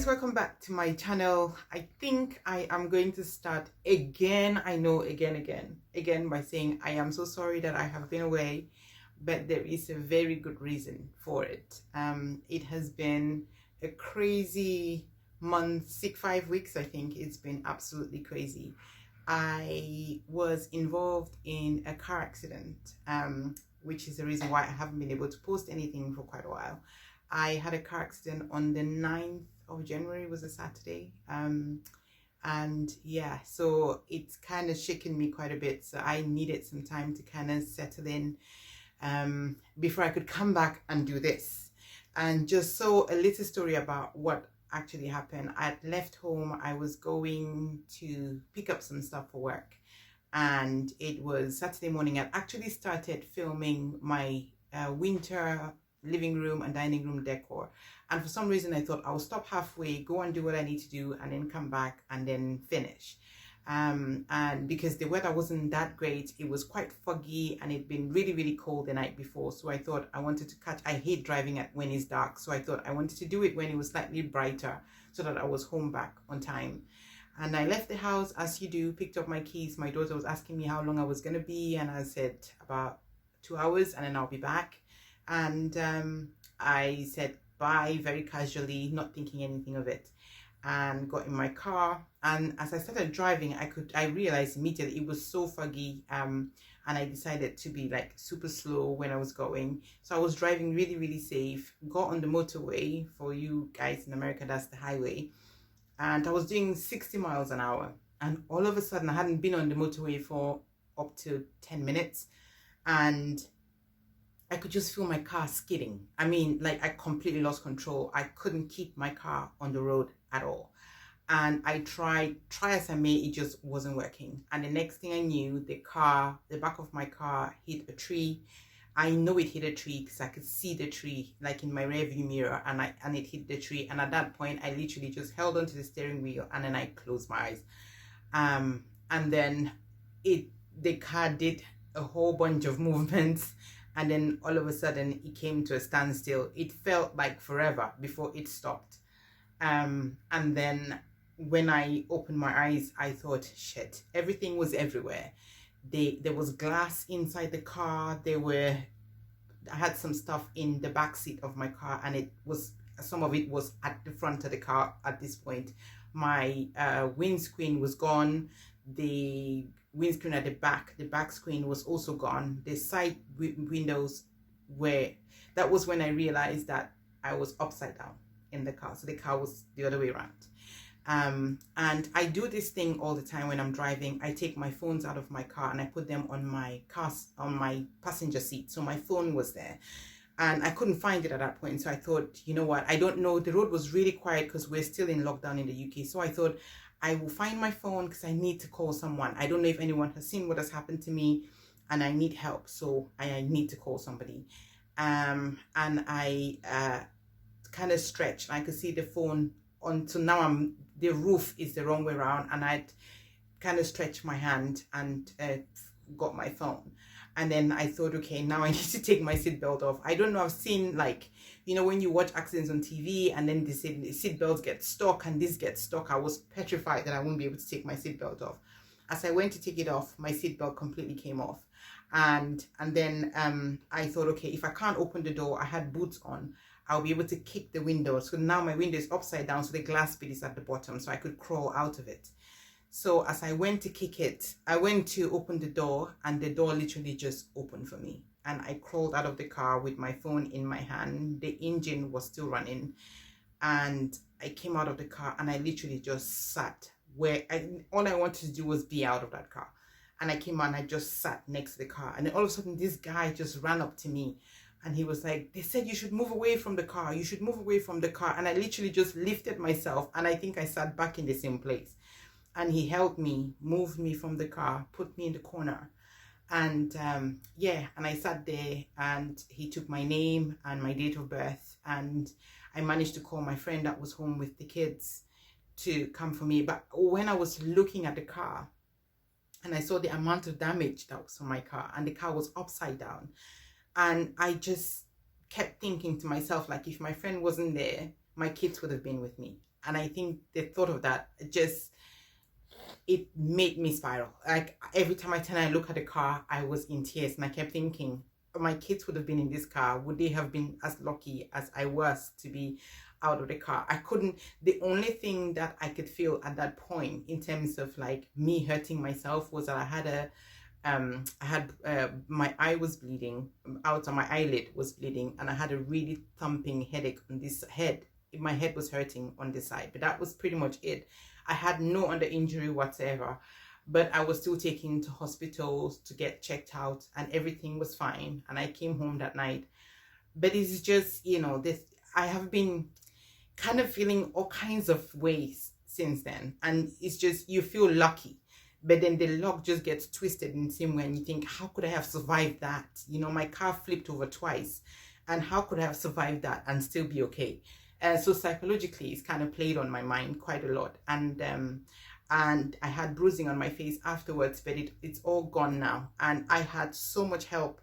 Welcome back to my channel. I think I am going to start again. I know again by saying I am so sorry that I have been away, but there is a very good reason for it. It has been a crazy month, 5 weeks. I think it's been absolutely crazy. I was involved in a car accident, which is the reason why I haven't been able to post anything for quite a while. I had a car accident on the 9th of January, was a Saturday. And yeah, so it's kind of shaken me quite a bit. So I needed some time to kind of settle in before I could come back and do this. And just so a little story about what actually happened. I had left home. I was going to pick up some stuff for work. And it was Saturday morning. I actually started filming my winter living room and dining room decor, and for some reason I thought I'll stop halfway, go and do what I need to do, and then come back and then finish. And because the weather wasn't that great, it was quite foggy and it'd been really cold the night before, so I thought I wanted to catch, I hate driving when it's dark, so I thought I wanted to do it when it was slightly brighter so that I was home back on time. And I left the house as you do, picked up my keys. My daughter was asking me how long I was going to be, and I said about 2 hours and then I'll be back. And I said bye very casually, not thinking anything of it, and got in my car. And as I started driving, I realized immediately it was so foggy, and I decided to be like super slow when I was going. So I was driving really safe, got on the motorway. For you guys in America, that's the highway, and I was doing 60 miles an hour, and all of a sudden I hadn't been on the motorway for up to 10 minutes, and I could just feel my car skidding. I mean, like I completely lost control. I couldn't keep my car on the road at all. And I try as I may, it just wasn't working. And the next thing I knew, the back of my car hit a tree. I know it hit a tree because I could see the tree like in my rearview mirror, and it hit the tree. And at that point, I literally just held onto the steering wheel and then I closed my eyes. And then the car did a whole bunch of movements. And then all of a sudden it came to a standstill. It felt like forever before it stopped. And then when I opened my eyes, I thought, shit, everything was everywhere. There was glass inside the car. I had some stuff in the back seat of my car, and some of it was at the front of the car at this point. My windscreen was gone. The windscreen at the back screen was also gone. The side windows that was when I realized that I was upside down in the car. So the car was the other way around. And I do this thing all the time when I'm driving. I take my phones out of my car and I put them on my passenger seat. So my phone was there. And I couldn't find it at that point. So I thought, you know what? I don't know. The road was really quiet because we're still in lockdown in the UK. So I thought I will find my phone because I need to call someone. I don't know if anyone has seen what has happened to me and I need help. So I need to call somebody. And I kind of stretched. I could see the phone until now the roof is the wrong way around. And I'd kind of stretched my hand and got my phone. And then I thought, okay, now I need to take my seatbelt off. I don't know, I've seen like, you know, when you watch accidents on TV and then the seatbelts get stuck and this gets stuck. I was petrified that I wouldn't be able to take my seatbelt off. As I went to take it off, my seatbelt completely came off. And then I thought, okay, if I can't open the door, I had boots on, I'll be able to kick the window. So now my window is upside down, so the glass bit is at the bottom, so I could crawl out of it. So as I went to kick it, I went to open the door and the door literally just opened for me. And I crawled out of the car with my phone in my hand. The engine was still running. And I came out of the car and I literally just sat where all I wanted to do was be out of that car. And I came out and I just sat next to the car. And then all of a sudden this guy just ran up to me and he was like, they said you should move away from the car. You should move away from the car. And I literally just lifted myself and I think I sat back in the same place. And he helped me, moved me from the car, put me in the corner. And yeah, and I sat there and he took my name and my date of birth. And I managed to call my friend that was home with the kids. to come for me. But when I was looking at the car and I saw the amount of damage that was on my car, and the car was upside down, and I just kept thinking to myself, like, if my friend wasn't there, my kids would have been with me. And I think the thought of that just, it made me spiral. Like, every time I turn and look at the car, I was in tears, and I kept thinking, my kids would have been in this car. Would they have been as lucky as I was to be out of the car? I couldn't. The only thing that I could feel at that point, in terms of like me hurting myself, was that I had my eye was bleeding out, on my eyelid was bleeding, and I had a really thumping headache on this head. My head was hurting on this side, but that was pretty much it. I had no other injury whatsoever, but I was still taken to hospitals to get checked out, and everything was fine. And I came home that night. But it's just, this, I have been kind of feeling all kinds of ways since then. And it's just, you feel lucky, but then the luck just gets twisted in the same way, and you think, how could I have survived that? My car flipped over twice, and how could I have survived that and still be okay? So psychologically, it's kind of played on my mind quite a lot. And I had bruising on my face afterwards, but it's all gone now. And I had so much help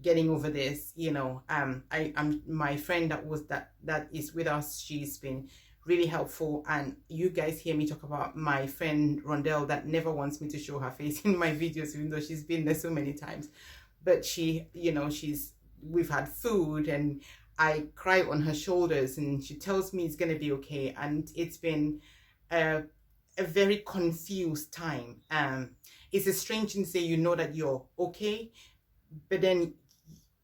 getting over this. I'm my friend that is with us. She's been really helpful. And you guys hear me talk about my friend Rondell, that never wants me to show her face in my videos, even though she's been there so many times. But she, we've had food, and I cry on her shoulders, and she tells me it's going to be okay. And it's been a very confused time. It's a strange thing to say, that you're okay, but then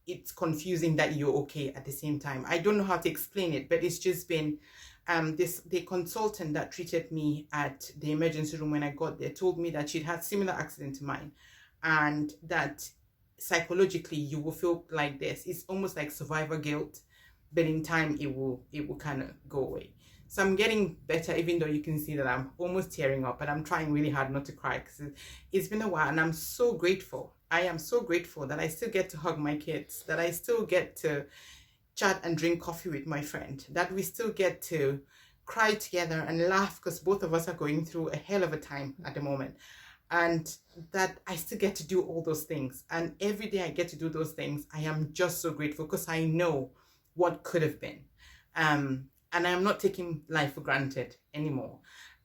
it's confusing that you're okay at the same time. I don't know how to explain it, but it's just been, the consultant that treated me at the emergency room when I got there told me that she'd had similar accident to mine, and that psychologically you will feel like this. It's almost like survivor guilt, but in time it will kind of go away. So I'm getting better, even though you can see that I'm almost tearing up, but I'm trying really hard not to cry, because it's been a while. And I'm so grateful. I am so grateful that I still get to hug my kids, that I still get to chat and drink coffee with my friend, that we still get to cry together and laugh, because both of us are going through a hell of a time at the moment. And that I still get to do all those things. And every day I get to do those things, I am just so grateful, because I know what could have been. And I'm not taking life for granted anymore.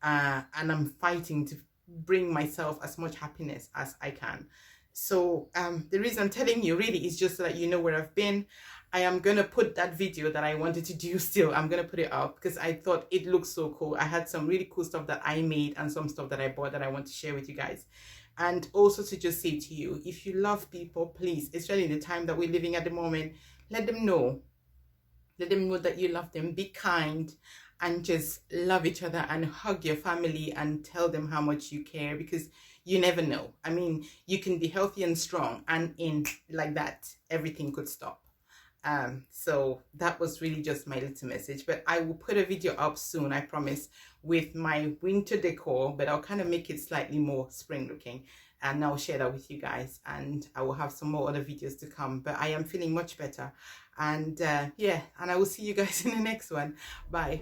And I'm fighting to bring myself as much happiness as I can. So the reason I'm telling you really is just so that you know where I've been. I am going to put that video that I wanted to do still. I'm going to put it up because I thought it looked so cool. I had some really cool stuff that I made and some stuff that I bought that I want to share with you guys. And also to just say to you, if you love people, please, especially in the time that we're living at the moment, let them know. Let them know that you love them. Be kind and just love each other, and hug your family and tell them how much you care, because you never know. I mean, you can be healthy and strong, and in like that, everything could stop. So that was really just my little message, but I will put a video up soon, I promise, with my winter decor, but I'll kind of make it slightly more spring looking, and I'll share that with you guys, and I will have some more other videos to come. But I am feeling much better, and yeah, and I will see you guys in the next one. Bye.